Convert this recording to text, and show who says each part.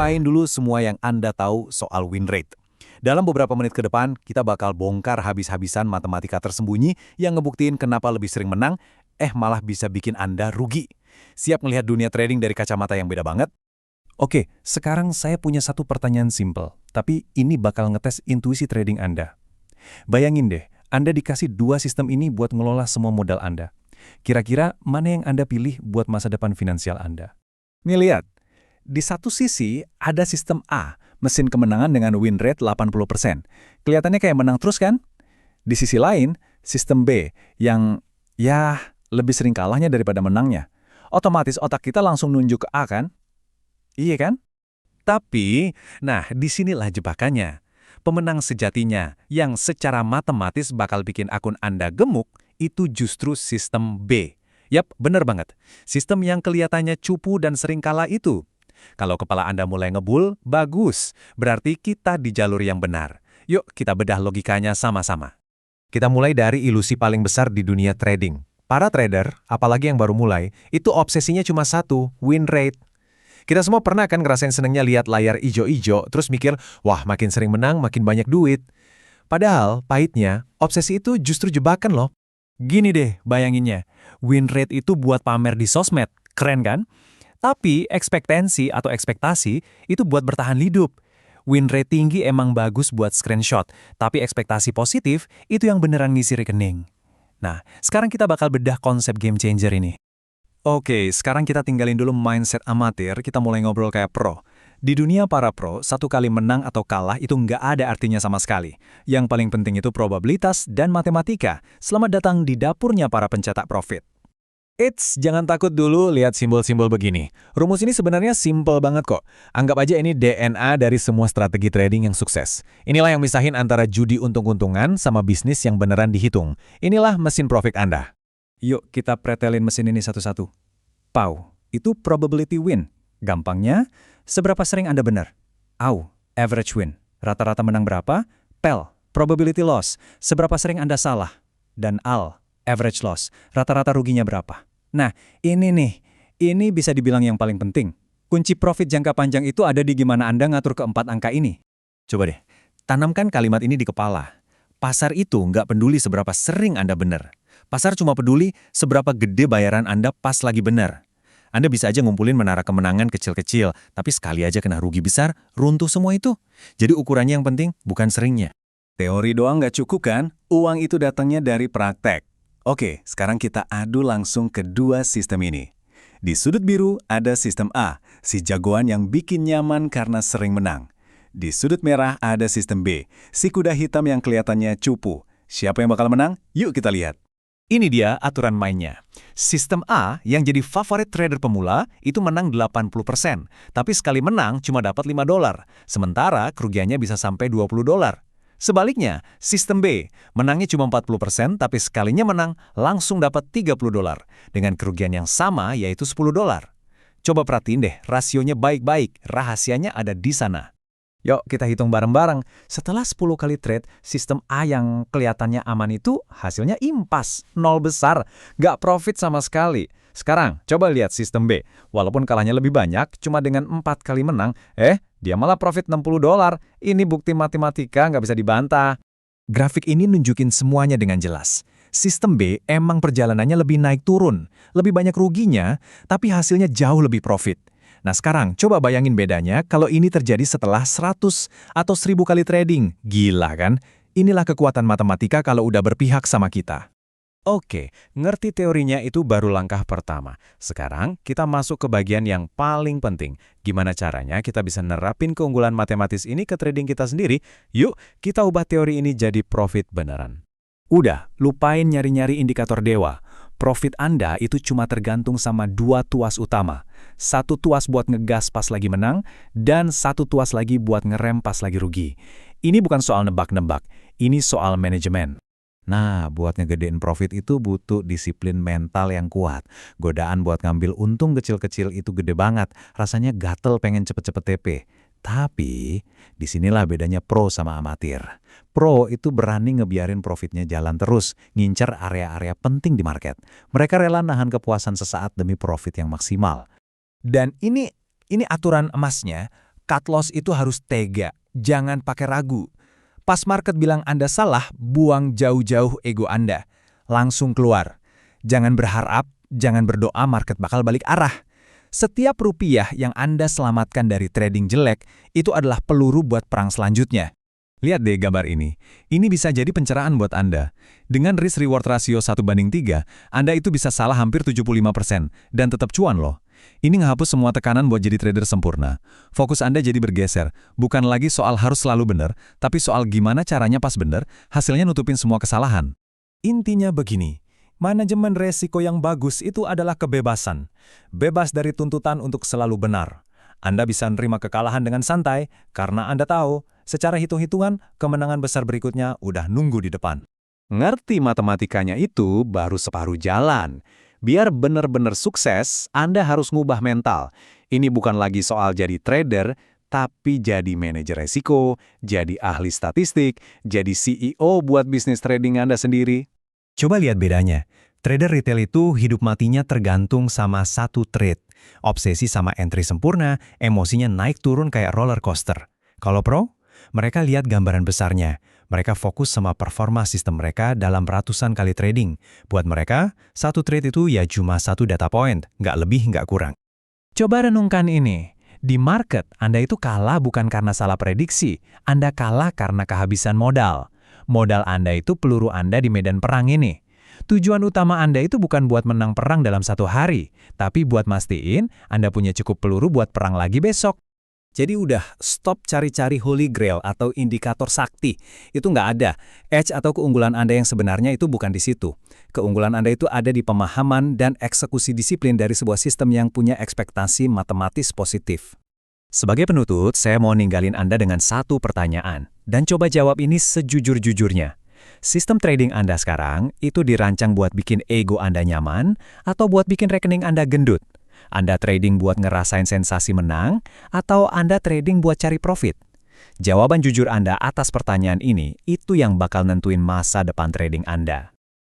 Speaker 1: lupain dulu semua yang Anda tahu soal win rate. Dalam beberapa menit ke depan, kita bakal bongkar habis-habisan matematika tersembunyi yang ngebuktiin kenapa lebih sering menang, malah bisa bikin Anda rugi. Siap melihat dunia trading dari kacamata yang beda banget?
Speaker 2: Oke, sekarang saya punya satu pertanyaan simpel, tapi ini bakal ngetes intuisi trading Anda. Bayangin deh, Anda dikasih dua sistem ini buat ngelola semua modal Anda. Kira-kira mana yang Anda pilih buat masa depan finansial Anda?
Speaker 1: Nih lihat, di satu sisi ada sistem A, mesin kemenangan dengan win rate 80%. Kelihatannya kayak menang terus kan? Di sisi lain, sistem B yang lebih sering kalahnya daripada menangnya. Otomatis otak kita langsung nunjuk ke A kan? Iya kan?
Speaker 3: Tapi, disinilah jebakannya. Pemenang sejatinya yang secara matematis bakal bikin akun Anda gemuk itu justru sistem B. Yap, bener banget. Sistem yang kelihatannya cupu dan sering kalah itu. Kalau kepala Anda mulai ngebul, bagus. Berarti kita di jalur yang benar. Yuk kita bedah logikanya sama-sama.
Speaker 4: Kita mulai dari ilusi paling besar di dunia trading. Para trader, apalagi yang baru mulai, itu obsesinya cuma satu, win rate. Kita semua pernah kan ngerasain senengnya lihat layar ijo-ijo, terus mikir, wah makin sering menang, makin banyak duit. Padahal, pahitnya, obsesi itu justru jebakan loh.
Speaker 1: Gini deh bayanginnya, win rate itu buat pamer di sosmed, keren kan? Tapi ekspektasi itu buat bertahan hidup. Win rate tinggi emang bagus buat screenshot, tapi ekspektasi positif itu yang beneran ngisi rekening. Nah, sekarang kita bakal bedah konsep game changer ini. Oke, sekarang kita tinggalin dulu mindset amatir, kita mulai ngobrol kayak pro. Di dunia para pro, satu kali menang atau kalah itu nggak ada artinya sama sekali. Yang paling penting itu probabilitas dan matematika. Selamat datang di dapurnya para pencetak profit. Eits, jangan takut dulu lihat simbol-simbol begini. Rumus ini sebenarnya simple banget kok. Anggap aja ini DNA dari semua strategi trading yang sukses. Inilah yang misahin antara judi untung-untungan sama bisnis yang beneran dihitung. Inilah mesin profit Anda. Yuk kita pretelin mesin ini satu-satu. PAU, itu probability win. Gampangnya, seberapa sering Anda benar? AU, average win. Rata-rata menang berapa? PEL, probability loss. Seberapa sering Anda salah? Dan AL, average loss. Rata-rata ruginya berapa? Nah, ini bisa dibilang yang paling penting. Kunci profit jangka panjang itu ada di gimana Anda ngatur keempat angka ini. Coba deh, tanamkan kalimat ini di kepala. Pasar itu nggak peduli seberapa sering Anda benar. Pasar cuma peduli seberapa gede bayaran Anda pas lagi benar. Anda bisa aja ngumpulin menara kemenangan kecil-kecil, tapi sekali aja kena rugi besar, runtuh semua itu. Jadi ukurannya yang penting bukan seringnya. Teori doang nggak cukup kan? Uang itu datangnya dari praktek. Oke, sekarang kita adu langsung ke dua sistem ini. Di sudut biru ada sistem A, si jagoan yang bikin nyaman karena sering menang. Di sudut merah ada sistem B, si kuda hitam yang kelihatannya cupu. Siapa yang bakal menang? Yuk kita lihat. Ini dia aturan mainnya. Sistem A yang jadi favorit trader pemula itu menang 80%, tapi sekali menang cuma dapat $5, sementara kerugiannya bisa sampai $20. Sebaliknya, sistem B menangnya cuma 40%, tapi sekalinya menang langsung dapat $30, dengan kerugian yang sama yaitu $10. Coba perhatiin deh, rasionya baik-baik, rahasianya ada di sana. Yuk kita hitung bareng-bareng. Setelah 10 kali trade, sistem A yang kelihatannya aman itu hasilnya impas, nol besar, nggak profit sama sekali. Sekarang coba lihat sistem B. Walaupun kalahnya lebih banyak, cuma dengan 4 kali menang, dia malah profit $60. Ini bukti matematika nggak bisa dibantah. Grafik ini nunjukin semuanya dengan jelas. Sistem B emang perjalanannya lebih naik turun, lebih banyak ruginya, tapi hasilnya jauh lebih profit. Nah sekarang, coba bayangin bedanya kalau ini terjadi setelah 100 atau 1000 kali trading. Gila kan? Inilah kekuatan matematika kalau udah berpihak sama kita. Oke, ngerti teorinya itu baru langkah pertama. Sekarang kita masuk ke bagian yang paling penting. Gimana caranya kita bisa nerapin keunggulan matematis ini ke trading kita sendiri? Yuk, kita ubah teori ini jadi profit beneran. Udah, lupain nyari-nyari indikator dewa. Profit Anda itu cuma tergantung sama dua tuas utama. Satu tuas buat ngegas pas lagi menang, dan satu tuas lagi buat ngerem pas lagi rugi. Ini bukan soal nebak-nebak, ini soal manajemen. Nah, buat ngegedein profit itu butuh disiplin mental yang kuat. Godaan buat ngambil untung kecil-kecil itu gede banget, rasanya gatel pengen cepet-cepet TP. Tapi, disinilah bedanya pro sama amatir. Pro itu berani ngebiarin profitnya jalan terus, ngincer area-area penting di market. Mereka rela nahan kepuasan sesaat demi profit yang maksimal. Dan ini aturan emasnya,
Speaker 5: cut loss itu harus tega, jangan pakai ragu. Pas market bilang Anda salah, buang jauh-jauh ego Anda. Langsung keluar. Jangan berharap, jangan berdoa market bakal balik arah. Setiap rupiah yang Anda selamatkan dari trading jelek, itu adalah peluru buat perang selanjutnya.
Speaker 2: Lihat deh gambar ini. Ini bisa jadi pencerahan buat Anda. Dengan risk-reward ratio 1:3, Anda itu bisa salah hampir 75% dan tetap cuan loh. Ini ngehapus semua tekanan buat jadi trader sempurna. Fokus Anda jadi bergeser, bukan lagi soal harus selalu benar, tapi soal gimana caranya pas benar, hasilnya nutupin semua kesalahan.
Speaker 5: Intinya begini, manajemen resiko yang bagus itu adalah kebebasan. Bebas dari tuntutan untuk selalu benar. Anda bisa nerima kekalahan dengan santai, karena Anda tahu, secara hitung-hitungan, kemenangan besar berikutnya udah nunggu di depan.
Speaker 3: Ngerti matematikanya itu baru separuh jalan. Biar benar-benar sukses, Anda harus ngubah mental. Ini bukan lagi soal jadi trader, tapi jadi manajer resiko, jadi ahli statistik, jadi CEO buat bisnis trading Anda sendiri.
Speaker 1: Coba lihat bedanya. Trader retail itu hidup matinya tergantung sama satu trade. Obsesi sama entry sempurna, emosinya naik turun kayak roller coaster. Kalau pro, mereka lihat gambaran besarnya. Mereka fokus sama performa sistem mereka dalam ratusan kali trading. Buat mereka, satu trade itu ya cuma satu data point, nggak lebih nggak kurang. Coba renungkan ini. Di market, Anda itu kalah bukan karena salah prediksi. Anda kalah karena kehabisan modal. Modal Anda itu peluru Anda di medan perang ini. Tujuan utama Anda itu bukan buat menang perang dalam satu hari, tapi buat mastiin Anda punya cukup peluru buat perang lagi besok. Jadi udah, stop cari-cari holy grail atau indikator sakti. Itu nggak ada. Edge atau keunggulan Anda yang sebenarnya itu bukan di situ. Keunggulan Anda itu ada di pemahaman dan eksekusi disiplin dari sebuah sistem yang punya ekspektasi matematis positif. Sebagai penutup, saya mau ninggalin Anda dengan satu pertanyaan. Dan coba jawab ini sejujur-jujurnya. Sistem trading Anda sekarang itu dirancang buat bikin ego Anda nyaman atau buat bikin rekening Anda gendut? Anda trading buat ngerasain sensasi menang, atau Anda trading buat cari profit? Jawaban jujur Anda atas pertanyaan ini, itu yang bakal nentuin masa depan trading Anda.